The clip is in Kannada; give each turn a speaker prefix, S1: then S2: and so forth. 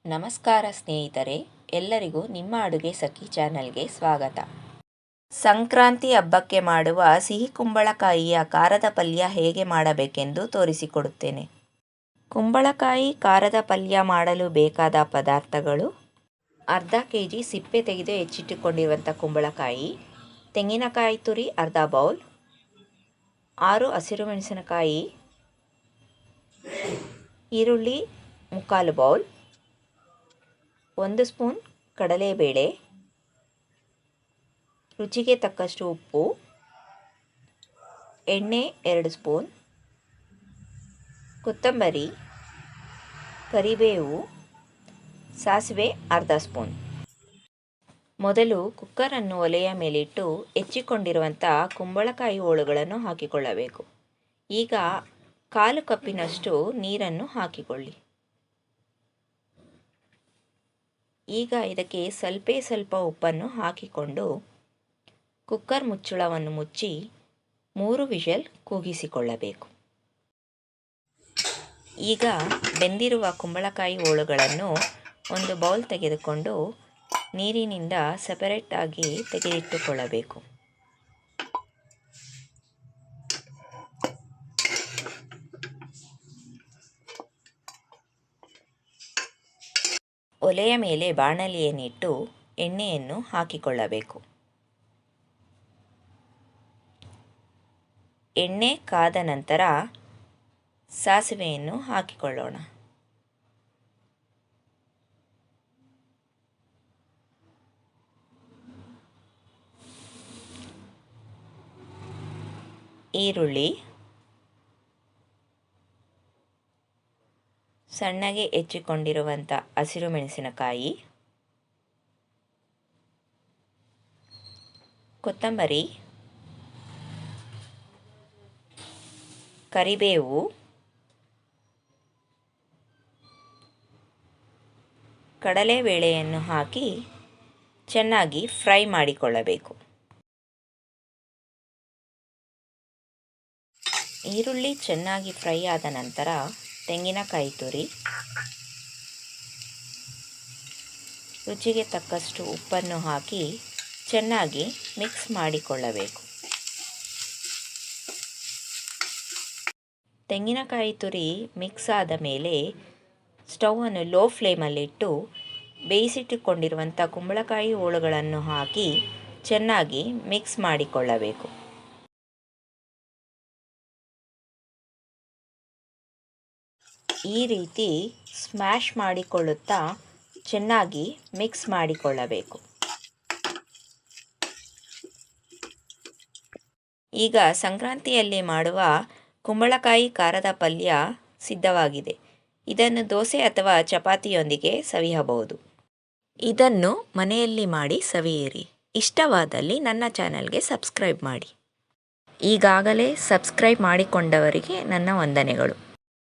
S1: ನಮಸ್ಕಾರ ಸ್ನೇಹಿತರೆ, ಎಲ್ಲರಿಗೂ ನಿಮ್ಮ ಅಡುಗೆ ಸಖಿ ಚಾನಲ್ಗೆ ಸ್ವಾಗತ. ಸಂಕ್ರಾಂತಿ ಹಬ್ಬಕ್ಕೆ ಮಾಡುವ ಸಿಹಿ ಕುಂಬಳಕಾಯಿಯ ಖಾರದ ಪಲ್ಯ ಹೇಗೆ ಮಾಡಬೇಕೆಂದು ತೋರಿಸಿಕೊಡುತ್ತೇನೆ. ಕುಂಬಳಕಾಯಿ ಖಾರದ ಪಲ್ಯ ಮಾಡಲು ಬೇಕಾದ ಪದಾರ್ಥಗಳು: ಅರ್ಧ kg ಸಿಪ್ಪೆ ತೆಗೆದು ಹೆಚ್ಚಿಟ್ಟುಕೊಂಡಿರುವಂಥ ಕುಂಬಳಕಾಯಿ, ತೆಂಗಿನಕಾಯಿ ತುರಿ ಅರ್ಧ ಬೌಲ್, 6 ಹಸಿರು ಮೆಣಸಿನಕಾಯಿ, ಈರುಳ್ಳಿ ಮುಕ್ಕಾಲು ಬೌಲ್, 1 ಸ್ಪೂನ್ ಕಡಲೆಬೇಳೆ, ರುಚಿಗೆ ತಕ್ಕಷ್ಟು ಉಪ್ಪು, ಎಣ್ಣೆ 2 ಸ್ಪೂನ್, ಕೊತ್ತಂಬರಿ, ಕರಿಬೇವು, ಸಾಸಿವೆ ಅರ್ಧ ಸ್ಪೂನ್. ಮೊದಲು ಕುಕ್ಕರನ್ನು ಒಲೆಯ ಮೇಲಿಟ್ಟು ಹೆಚ್ಚಿಕೊಂಡಿರುವಂಥ ಕುಂಬಳಕಾಯಿ ಹೋಳುಗಳನ್ನು ಹಾಕಿಕೊಳ್ಳಬೇಕು. ಈಗ 1/4 ಕಪ್ಪಿನಷ್ಟು ನೀರನ್ನು ಹಾಕಿಕೊಳ್ಳಿ. ಈಗ ಇದಕ್ಕೆ ಸ್ವಲ್ಪ ಉಪ್ಪನ್ನು ಹಾಕಿಕೊಂಡು ಕುಕ್ಕರ್ ಮುಚ್ಚಳವನ್ನು ಮುಚ್ಚಿ 3 ವಿಷಲ್ ಕೂಗಿಸಿಕೊಳ್ಳಬೇಕು. ಈಗ ಬೆಂದಿರುವ ಕುಂಬಳಕಾಯಿ ಹೋಳುಗಳನ್ನು ಒಂದು ಬೌಲ್ ತೆಗೆದುಕೊಂಡು ನೀರಿನಿಂದ ಸೆಪರೇಟ್ ಆಗಿ ತೆಗೆದಿಟ್ಟುಕೊಳ್ಳಬೇಕು. ಒಲೆಯ ಮೇಲೆ ಬಾಣಲಿಯನ್ನಿಟ್ಟು ಎಣ್ಣೆಯನ್ನು ಹಾಕಿಕೊಳ್ಳಬೇಕು. ಎಣ್ಣೆ ಕಾದ ನಂತರ ಸಾಸಿವೆಯನ್ನು ಹಾಕಿಕೊಳ್ಳೋಣ. ಈರುಳ್ಳಿ, ಸಣ್ಣಗೆ ಹೆಚ್ಚಿಕೊಂಡಿರುವಂಥ ಹಸಿರು ಮೆಣಸಿನಕಾಯಿ, ಕೊತ್ತಂಬರಿ, ಕರಿಬೇವು, ಕಡಲೆಬೇಳೆಯನ್ನು ಹಾಕಿ ಚೆನ್ನಾಗಿ ಫ್ರೈ ಮಾಡಿಕೊಳ್ಳಬೇಕು. ಈರುಳ್ಳಿ ಚೆನ್ನಾಗಿ ಫ್ರೈ ಆದ ನಂತರ ತೆಂಗಿನಕಾಯಿ ತುರಿ, ರುಚಿಗೆ ತಕ್ಕಷ್ಟು ಉಪ್ಪನ್ನು ಹಾಕಿ ಚೆನ್ನಾಗಿ ಮಿಕ್ಸ್ ಮಾಡಿಕೊಳ್ಳಬೇಕು. ತೆಂಗಿನಕಾಯಿ ತುರಿ ಮಿಕ್ಸ್ ಆದ ಮೇಲೆ ಸ್ಟವನ್ನು ಲೋ ಫ್ಲೇಮಲ್ಲಿಟ್ಟು ಬೇಯಿಸಿಟ್ಟುಕೊಂಡಿರುವಂಥ ಕುಂಬಳಕಾಯಿ ಹೋಳುಗಳನ್ನು ಹಾಕಿ ಚೆನ್ನಾಗಿ ಮಿಕ್ಸ್ ಮಾಡಿಕೊಳ್ಳಬೇಕು. ಈ ರೀತಿ ಸ್ಮ್ಯಾಶ್ ಮಾಡಿಕೊಳ್ಳುತ್ತಾ ಚೆನ್ನಾಗಿ ಮಿಕ್ಸ್ ಮಾಡಿಕೊಳ್ಳಬೇಕು. ಈಗ ಸಂಕ್ರಾಂತಿಯಲ್ಲಿ ಮಾಡುವ ಕುಂಬಳಕಾಯಿ ಖಾರದ ಪಲ್ಯ ಸಿದ್ಧವಾಗಿದೆ. ಇದನ್ನು ದೋಸೆ ಅಥವಾ ಚಪಾತಿಯೊಂದಿಗೆ ಸವಿಯಬಹುದು. ಇದನ್ನು ಮನೆಯಲ್ಲಿ ಮಾಡಿ ಸವಿಯಿರಿ. ಇಷ್ಟವಾದಲ್ಲಿ ನನ್ನ ಚಾನಲ್ಗೆ ಸಬ್ಸ್ಕ್ರೈಬ್ ಮಾಡಿ. ಈಗಾಗಲೇ ಸಬ್ಸ್ಕ್ರೈಬ್ ಮಾಡಿಕೊಂಡವರಿಗೆ ನನ್ನ ವಂದನೆಗಳು.